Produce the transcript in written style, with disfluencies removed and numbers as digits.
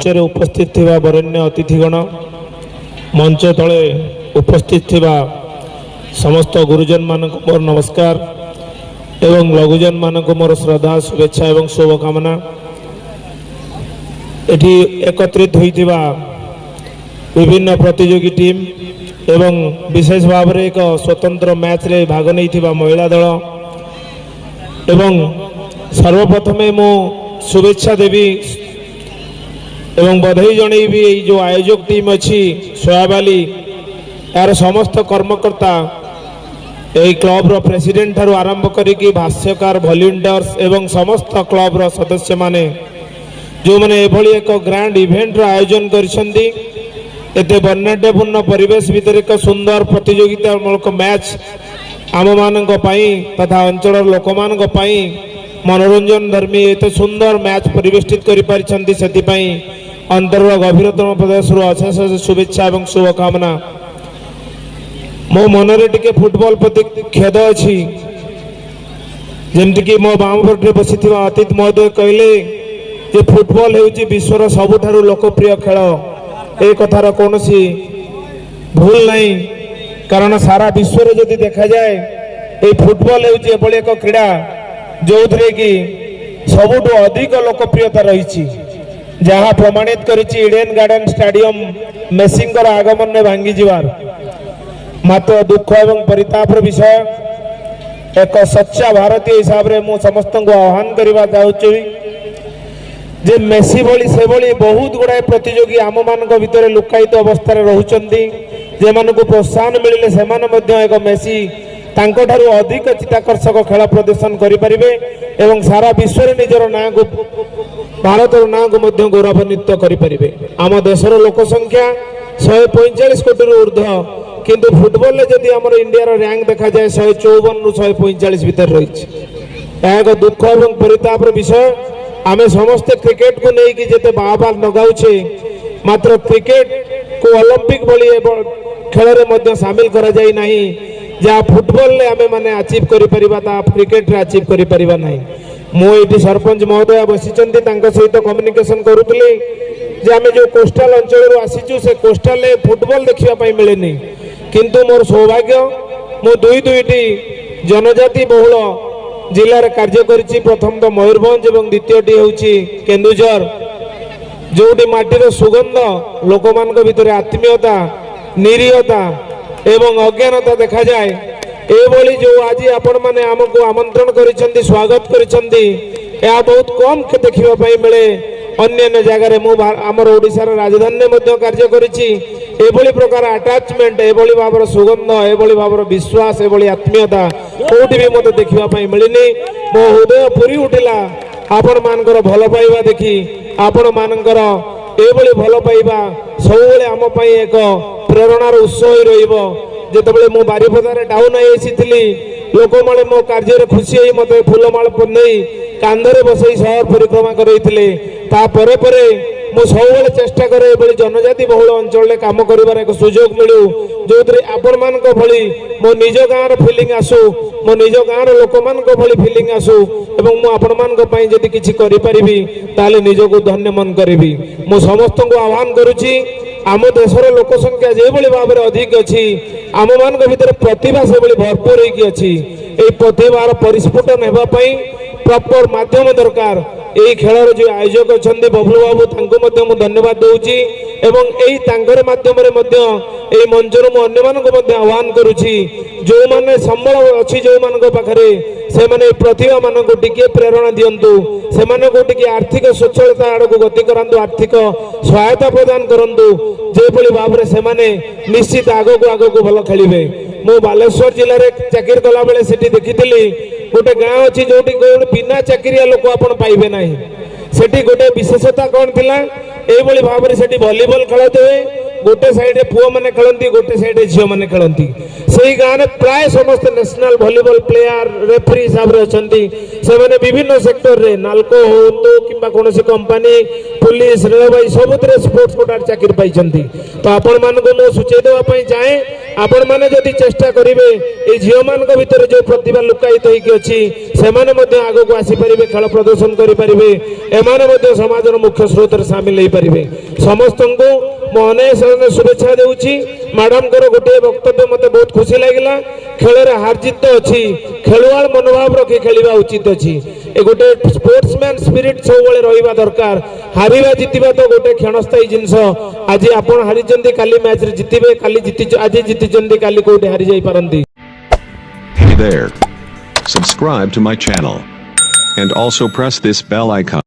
उपस्थित थिबा वरेण्य अतिथिगण मंच तले उपस्थित थिबा समस्त गुरुजन मानक मोर नमस्कार एवं लघुजन मानक मोर श्रद्धा शुभेच्छा एवं शुभकामना। एठी एकत्रित होइथिबा विभिन्न प्रतियोगी टीम एवं विशेष भाव में एक स्वतंत्र मैच रे भाग नहीं महिला दल एवं सर्वप्रथमे मु शुभेच्छा देवी एवं बधाई जनईबी जो आयोजक टीम अच्छी सोयाबाली यार समस्त कर्मकर्ता यही क्लब प्रेसिडेंट ठारू आरंभ करी भाष्यकार वॉलंटियर्स एवं समस्त क्लब सदस्य माने जो मैंने एभली एक ग्रैंड इवेंट आयोजन करिसेंती एते वर्णाढ्यपूर्ण परिवेश भितर एक सुंदर प्रतियोगितामूलक मैच आम मान तथा अंचल लोक मान मनोरंजन धर्मी एत सुंदर मैच परिवेष्टित कर अंतर गभीरतम प्रदेश अशेष अशेष शुभेच्छा और शुभकामना। मो मनरे टिके फुटबॉल प्रति खेद अच्छी जमती कि मो बाम पटे बसी अतीत महोदय कहले जे फुटबॉल होउची विश्वर सबुठारु लोकप्रिय खेल ए कथार कौन भूल नहीं कारण सारा विश्व में जदि देखा जाए ये फुटबॉल होउची एभली एक क्रीड़ा जो कि सबुठु अधिक लोकप्रियता रही जहाँ प्रमाणित करिछि इडेन गार्डन स्टेडियम मेसींकर आगमन में भांगी जीवार मात्र दुख एवं परितापर विषय एक सच्चा भारतीय हिसाब से मु समस्त को आह्वान करवा चाहूँ जे मेसी भली से भली बहुत गुड़ाए प्रतियोगी आम मान भितर लुकायित अवस्था रोचंती जे मानकु प्रोत्साहन मिले से एक मेसी तांको ठारू अधिक चित्ताकर्षक खेल प्रदर्शन करें एवं सारा विश्व में निजर ना को भारत ना को गौरवान्वित करें। आम देशर लोक संख्या 145 कोटी ऊर्ध्व किंतु फुटबॉल में जदि आम इंडिया रैंक देखा जाए 154 रु 145 भीतर रही एक दुख और परितापर विषय। आमे समस्ते क्रिकेट को लेकिन जिते बार नगाऊे मात्र क्रिकेट को ओलंपिक भली खेल में सामिल करा जाई नहीं जहाँ फुटबॉल ले आमे माने अचीव करि परिबा ता क्रिकेट रे अचीव करि परिबा नहीं। मो एटी सरपंच महोदय बसिचंती तांका सहित कम्युनिकेशन करूतली जे आमे जो कोस्टल अंचल रो आसीचु से कोस्टल ले फुटबॉल देखिबा पई मिलेनी किंतु मोर सौभाग्य मो दुईटी जनजाति बहुल जिले में कार्य करिछि। प्रथम तो मयूरभंज और द्वितीयटी होउछि केन्दुझर जोटी माटीर सुगंध लोक मान भितर आत्मीयता निरीहता एवं अज्ञानता देखा जाए एभली जो आज आपण माने आमको आमंत्रण करिसेंती स्वागत करिसेंती या बहुत कम देखिबा पई मिले अन्य जगार आमर ओडिशार राजधानी में कार्य करिछि एभली प्रकार अटैचमेंट एभली भावर सुगंध एभली भावर विश्वास एभली आत्मीयता कोठी भी मते देखिबा पई मिलिनी। मो हृदय पूरी उठिला आपण मानकर भल पाइबा देखी आपण मानकर एभली भल पाइबा सबले आम पई एक प्रेरणार उत्स होई रहिबो। जेतबेले मु बारिपदारे टाउन आइसिथिली लोक माने मो कार्य खुशी होई मते फूलमाळ पन्नई कांधरे बसई शहर परिक्रमा करैथिले ता परे परे मु सबले चेष्टा करे बली जनजाति बहुल अंचल में काम करिवार एक सुजोग मिलू जो आपण मान भली मो निज गाँव फिलिंग आसू मो निज गाँव लोक मान भली फिलिंग आसू एवं मु आपण मान जदि किछि करि परिबी ताले निजको धन्य मन करिबी। मु समस्त को आह्वान करुछि आम देशर लोक संख्या जे भली भाव में अधिक अच्छी आम मान भीतर प्रतिभा से भली भरपूर होइकी अछि ए प्रतिभार परिस्फुटन हेबा पई प्रॉपर माध्यम दरकार। यही खेलर जो आयोजक अच्छा बबलू बाबू तांको धन्यवाद दूची एवं यही तांकर माध्यम यही मंचर मुझे आह्वान करुच्ची जो मैंने संबल अच्छी जो मान पाखे से माने प्रतिभा मान को टिके प्रेरणा दिंतु से आर्थिक स्वच्छलता आड़ को गति करांतु आर्थिक सहायता प्रदान करंतु जो भाव में से निश्चित आग को भल खेलिबे। मु बालेश्वर जिले में चाकरी कला बेले सेठी देखी गोटे गाँव अच्छी जो बिना चाकरिया लोक आपण पाइबे नहीं सेठी गोटे विशेषता कौन थिला एभली भाव में सेठी वॉलीबॉल खेलते हुए गोटे साइड पुओ मैंने खेलती गोटे साइड झील मैंने खेलती से गाँव में प्राय समस्त नेशनल वॉलीबॉल प्लेयर रेफरी हिसाब से अच्छा से विभिन्न सेक्टर रे नालको हो कि कौन कंपानी पुलिस रेलवे सबुत स्पोर्ट्स कोटार चाकरी पाई तो आपण मान को सूचई देवाई चाहे आपण मैंने जदि चेष्टा करेंगे ये झील मान भर जो प्रतिभा लुकायित होगी आग को आसीपर खेल प्रदर्शन करेंगे एमाने समाज मुख्य स्रोत सामिल हो पारे समस्त को मु अनेक शुभेच्छा देउछि मैडम को गोटे वक्तव्य मत बहुत खुशी लगिला खेल हार जीत अच्छी खेलुआ मनोभाव रखी खेलवा उचित अच्छी ए गोटे स्पोर्ट्समैन स्पिरिट सब रहा दरकार हारिबा जितिबा तो गोटे क्षणस्थायी जिनस आज आपण हारी काली मैच रे जितिबे आज जीति काली कोटे हारी जाई पारंती। Hey there. Subscribe to my channel and also press this bell icon.